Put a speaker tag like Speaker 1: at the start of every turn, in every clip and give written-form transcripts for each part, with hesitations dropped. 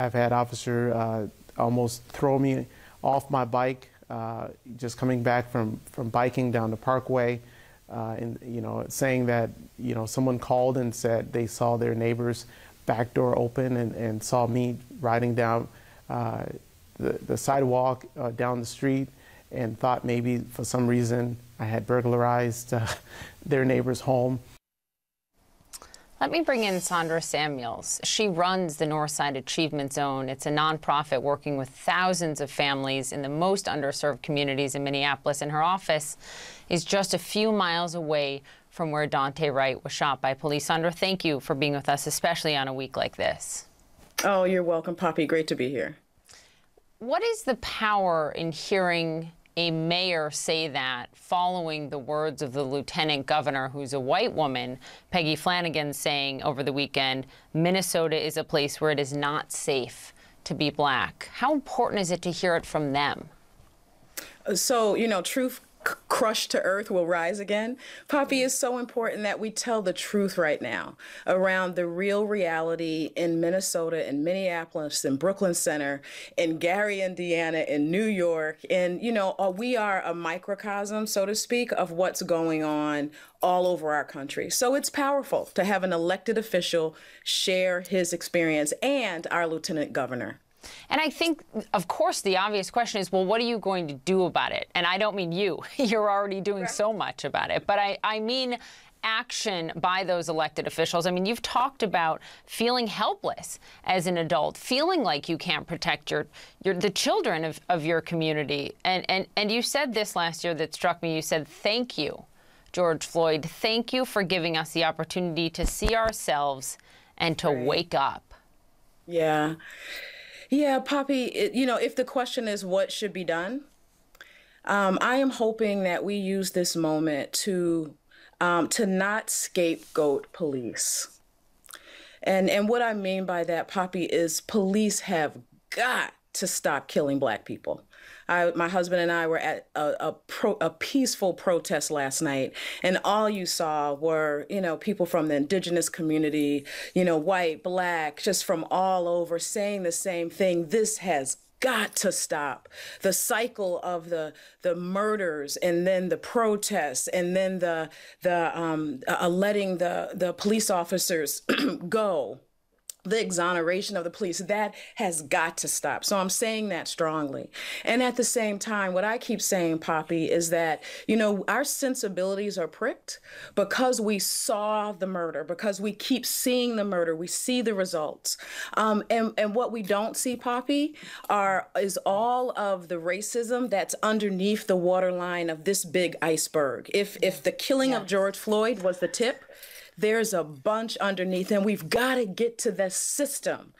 Speaker 1: I've had officer almost throw me off my bike, just coming back from biking down the Parkway, and saying that someone called and said they saw their neighbor's back door open and saw me riding down the sidewalk down the street, and thought maybe for some reason I had burglarized their neighbor's home.
Speaker 2: Let me bring in Sondra Samuels. She runs the Northside Achievement Zone. It's a nonprofit working with thousands of families in the most underserved communities in Minneapolis, and her office is just a few miles away from where Daunte Wright was shot by police. Sondra, thank you for being with us, especially on a week like this.
Speaker 3: Oh, you're welcome, Poppy. Great to be here.
Speaker 2: What is the power in hearing a mayor say that following the words of the lieutenant governor, who's a white woman, Peggy Flanagan, saying over the weekend, Minnesota is a place where it is not safe to be black? How important is it to hear it from them?
Speaker 3: So, truth crushed to earth will rise again. Poppy, is so important that we tell the truth right now around the real reality in Minnesota, in Minneapolis, in Brooklyn Center, in Gary, Indiana, in New York. And, we are a microcosm, so to speak, of what's going on all over our country. So it's powerful to have an elected official share his experience, and our lieutenant governor.
Speaker 2: And I think, of course, the obvious question is, well, what are you going to do about it? And I don't mean you. You're already doing so much about it. But I mean action by those elected officials. I mean, you've talked about feeling helpless as an adult, feeling like you can't protect the children of your community. And you said this last year that struck me. You said, thank you, George Floyd. Thank you for giving us the opportunity to see ourselves and to wake up.
Speaker 3: Yeah. Yeah, Poppy, if the question is what should be done, I am hoping that we use this moment to not scapegoat police. And what I mean by that, Poppy, is police have got to stop killing black people. My husband and I were at a peaceful protest last night, and all you saw were, people from the indigenous community, white, black, just from all over saying the same thing. This has got to stop. The cycle of the murders, and then the protests, and then the letting the police officers go. The exoneration of the police, that has got to stop. So I'm saying that strongly. And at the same time, what I keep saying, Poppy, is that, our sensibilities are pricked because we saw the murder, because we keep seeing the murder. We see the results. And what we don't see, Poppy, is all of the racism that's underneath the waterline of this big iceberg. If the killing of George Floyd was the tip, there's a bunch underneath, and we've got to get to the system,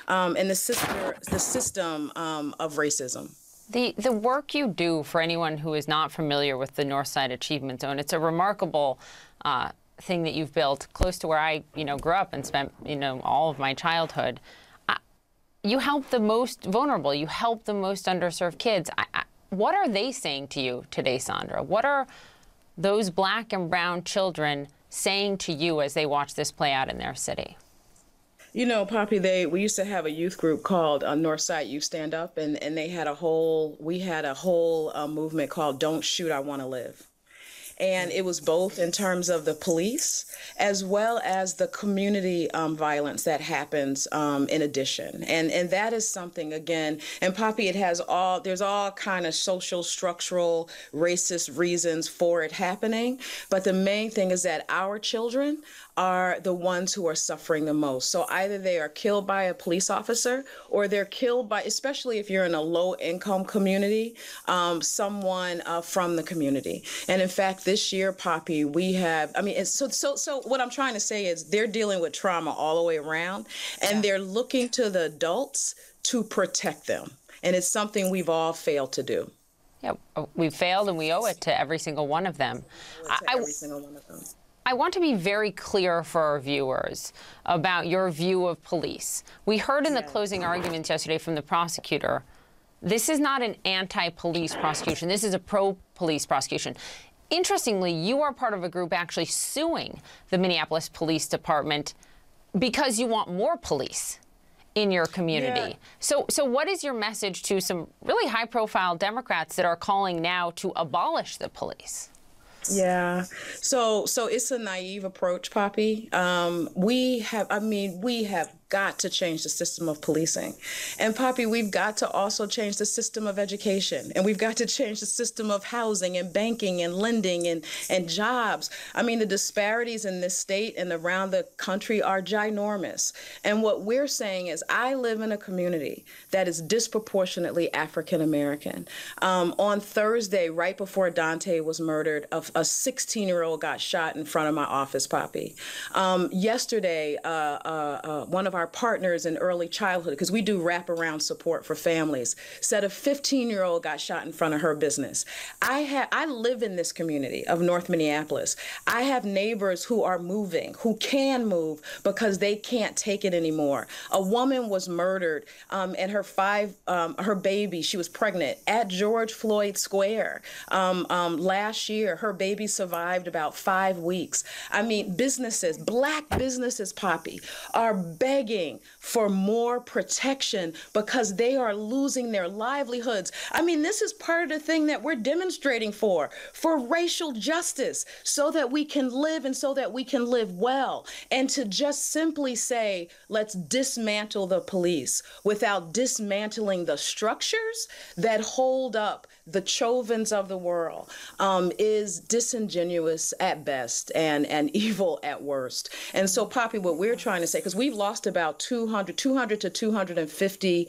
Speaker 3: and the system of racism.
Speaker 2: The work you do, for anyone who is not familiar with the Northside Achievement Zone, it's a remarkable thing that you've built close to where I, grew up and spent, all of my childhood. You help the most vulnerable. You help the most underserved kids. What are they saying to you today, Sondra? What are those black and brown children saying to you as they watch this play out in their city?
Speaker 3: Poppy, we used to have a youth group called Northside Youth Stand Up, and we had a whole movement called Don't Shoot, I Want to Live. And it was both in terms of the police as well as the community violence that happens in addition. And that is something, again, and Poppy, there's all kind of social, structural, racist reasons for it happening. But the main thing is that our children are the ones who are suffering the most. So either they are killed by a police officer, or they're killed by, especially if you're in a low-income community, someone from the community. And in fact, this year, Poppy, we have, so what I'm trying to say is they're dealing with trauma all the way around, and they're looking to the adults to protect them. And it's something we've all failed to do.
Speaker 2: Yeah, we failed, and we owe it to every single one of them. I want to be very clear for our viewers about your view of police. We heard in the closing arguments yesterday from the prosecutor, this is not an anti-police prosecution. This is a pro-police prosecution. Interestingly, you are part of a group actually suing the Minneapolis Police Department because you want more police. in your community.
Speaker 3: Yeah.
Speaker 2: So what is your message to some really high-profile Democrats that are calling now to abolish the police?
Speaker 3: Yeah. So it's a naive approach, Poppy. We have got to change the system of policing. And Poppy, we've got to also change the system of education. And we've got to change the system of housing and banking and lending and jobs. I mean, the disparities in this state and around the country are ginormous. And what we're saying is, I live in a community that is disproportionately African American. On Thursday, right before Dante was murdered, a 16-year-old got shot in front of my office, Poppy. Yesterday, one of our partners in early childhood, because we do wraparound support for families, said a 15-year-old got shot in front of her business. I live in this community of North Minneapolis. I have neighbors who are moving, who can move because they can't take it anymore. A woman was murdered and her baby, she was pregnant, at George Floyd Square last year. Her baby survived about 5 weeks. I mean, businesses, Black businesses, Poppy, are begging for more protection because they are losing their livelihoods. I mean, this is part of the thing that we're demonstrating for racial justice, so that we can live and so that we can live well. And to just simply say, let's dismantle the police without dismantling the structures that hold up the Chauvins of the world is disingenuous at best and evil at worst. And so, Poppy, what we're trying to say, because we've lost about 200 to 250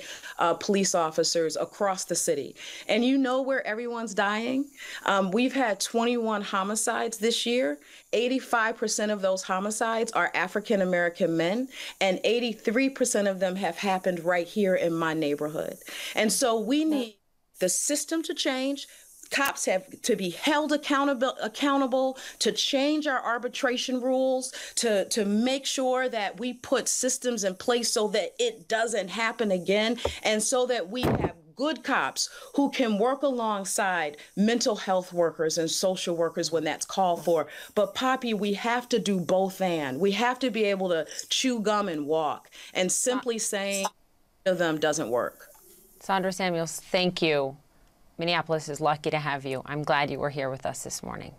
Speaker 3: police officers across the city. And you know where everyone's dying? We've had 21 homicides this year. 85% of those homicides are African American men, and 83% of them have happened right here in my neighborhood. And so we need the system to change. Cops have to be held accountable, to change our arbitration rules, to make sure that we put systems in place so that it doesn't happen again, and so that we have good cops who can work alongside mental health workers and social workers when that's called for. But Poppy, we have to do both and. We have to be able to chew gum and walk, and simply saying to them doesn't work.
Speaker 2: Sondra Samuels, thank you. Minneapolis is lucky to have you. I'm glad you were here with us this morning.